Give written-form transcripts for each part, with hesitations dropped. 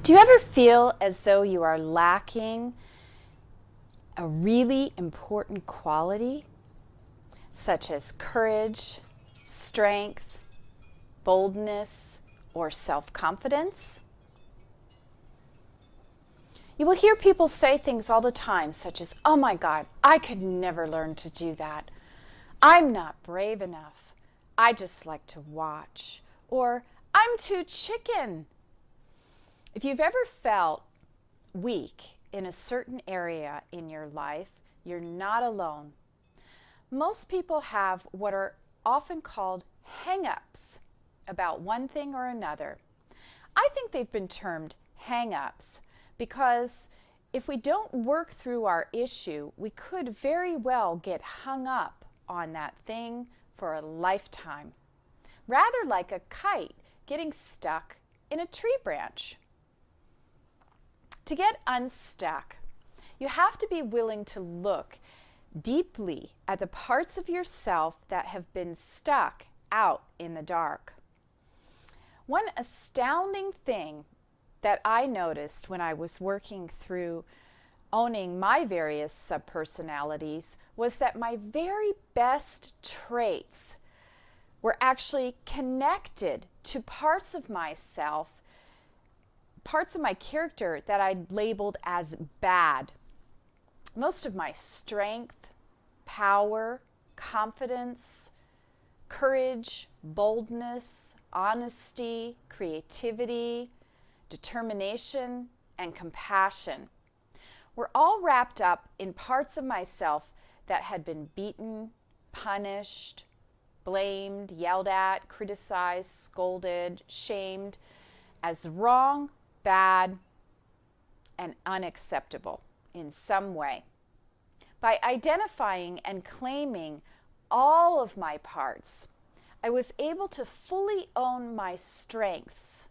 Do you ever feel as though you are lacking a really important quality, such as courage, strength, boldness, or self-confidence? You will hear people say things all the time, such as, "Oh my God, I could never learn to do that. I'm not brave enough. I just like to watch." Or, "I'm too chicken." If you've ever felt weak in a certain area in your life, you're not alone. Most people have what are often called hang-ups about one thing or another. I think they've been termed hang-ups because if we don't work through our issue, we could very well get hung up on that thing for a lifetime, rather like a kite getting stuck in a tree branch. To get unstuck, you have to be willing to look deeply at the parts of yourself that have been stuck out in the dark. One astounding thing that I noticed when I was working through owning my various subpersonalities was that my very best traits were actually connected to parts of myself, parts of my character that I'd labeled as bad. Most of my strength, power, confidence, courage, boldness, honesty, creativity, determination, and compassion were all wrapped up in parts of myself that had been beaten, punished, blamed, yelled at, criticized, scolded, shamed as wrong, bad, and unacceptable in some way. By identifying and claiming all of my parts, I was able to fully own my strengths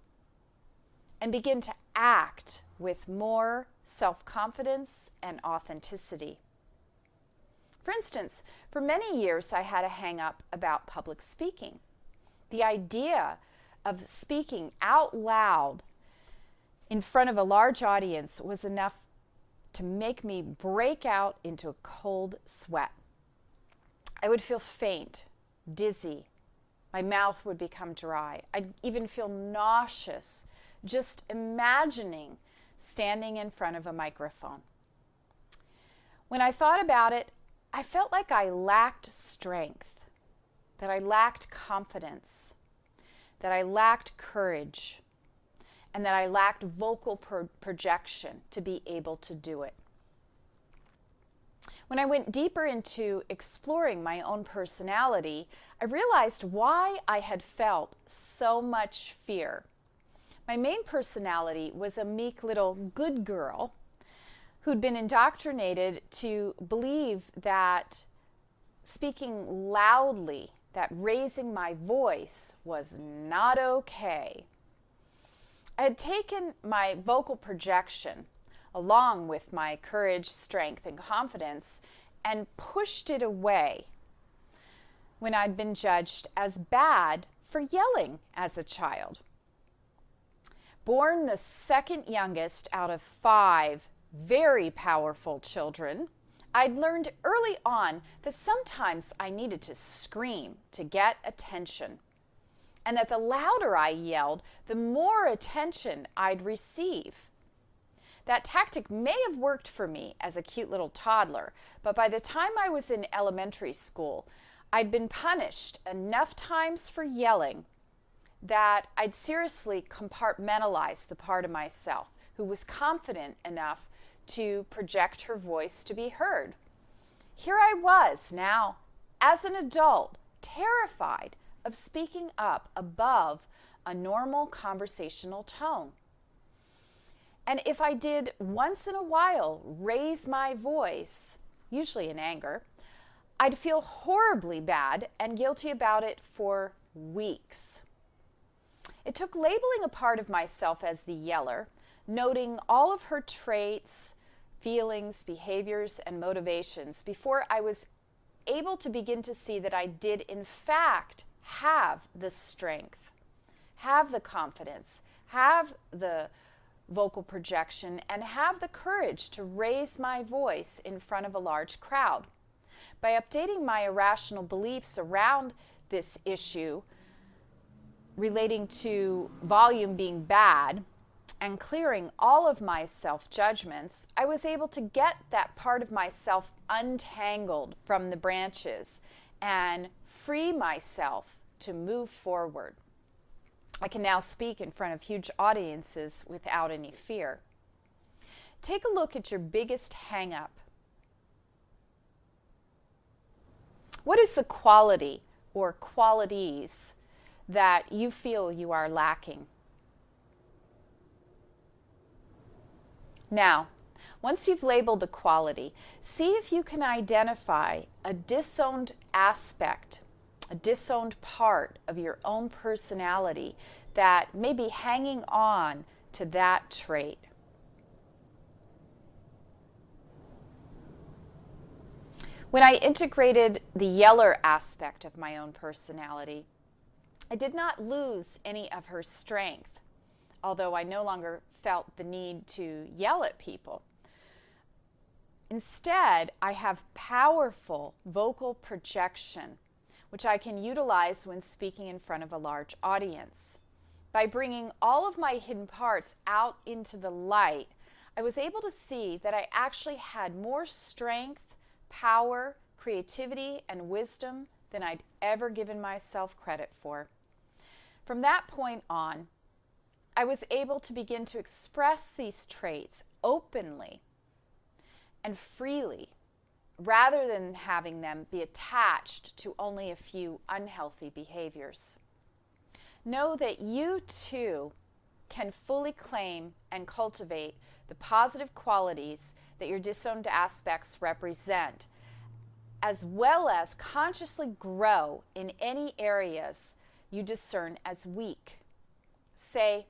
and begin to act with more self-confidence and authenticity. For instance, for many years I had a hang-up about public speaking. The idea of speaking out loud in front of a large audience was enough to make me break out into a cold sweat. I would feel faint, dizzy. My mouth would become dry. I'd even feel nauseous just imagining standing in front of a microphone. When I thought about it, I felt like I lacked strength, that I lacked confidence, that I lacked courage, and that I lacked vocal projection to be able to do it. When I went deeper into exploring my own personality, I realized why I had felt so much fear. My main personality was a meek little good girl who'd been indoctrinated to believe that speaking loudly, that raising my voice was not okay. I had taken my vocal projection along with my courage, strength, and confidence and pushed it away when I'd been judged as bad for yelling as a child. Born the second youngest out of 5 very powerful children, I'd learned early on that sometimes I needed to scream to get attention, and that the louder I yelled, the more attention I'd receive. That tactic may have worked for me as a cute little toddler, but by the time I was in elementary school, I'd been punished enough times for yelling that I'd seriously compartmentalized the part of myself who was confident enough to project her voice to be heard. Here I was now, as an adult, terrified of speaking up above a normal conversational tone. And if I did once in a while raise my voice, usually in anger, I'd feel horribly bad and guilty about it for weeks. It took labeling a part of myself as the yeller, noting all of her traits, feelings, behaviors, and motivations before I was able to begin to see that I did in fact have the strength, have the confidence, have the vocal projection and have the courage to raise my voice in front of a large crowd. By updating my irrational beliefs around this issue relating to volume being bad and clearing all of my self-judgments, I was able to get that part of myself untangled from the branches and free myself to move forward. I can now speak in front of huge audiences without any fear. Take a look at your biggest hang-up. What is the quality or qualities that you feel you are lacking? Now, once you've labeled the quality, see if you can identify a disowned aspect, a disowned part of your own personality that may be hanging on to that trait. When I integrated the yeller aspect of my own personality, I did not lose any of her strength, although I no longer felt the need to yell at people. Instead, I have powerful vocal projection, which I can utilize when speaking in front of a large audience. By bringing all of my hidden parts out into the light, I was able to see that I actually had more strength, power, creativity, and wisdom than I'd ever given myself credit for. From that point on, I was able to begin to express these traits openly and freely, rather than having them be attached to only a few unhealthy behaviors. Know that you too can fully claim and cultivate the positive qualities that your disowned aspects represent, as well as consciously grow in any areas you discern as weak. Say,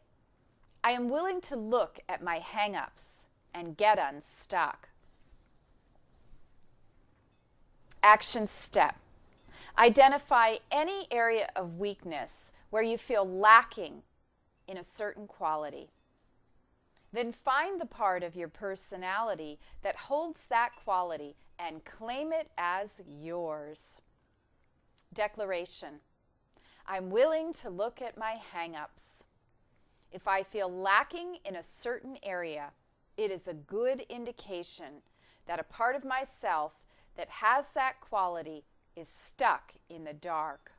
I am willing to look at my hang-ups and get unstuck. Action step. Identify any area of weakness where you feel lacking in a certain quality. Then find the part of your personality that holds that quality and claim it as yours. Declaration. I'm willing to look at my hang-ups. If I feel lacking in a certain area, it is a good indication that a part of myself that has that quality is stuck in the dark.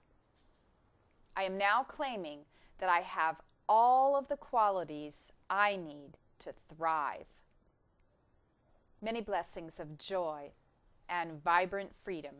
I am now claiming that I have all of the qualities I need to thrive. Many blessings of joy and vibrant freedom.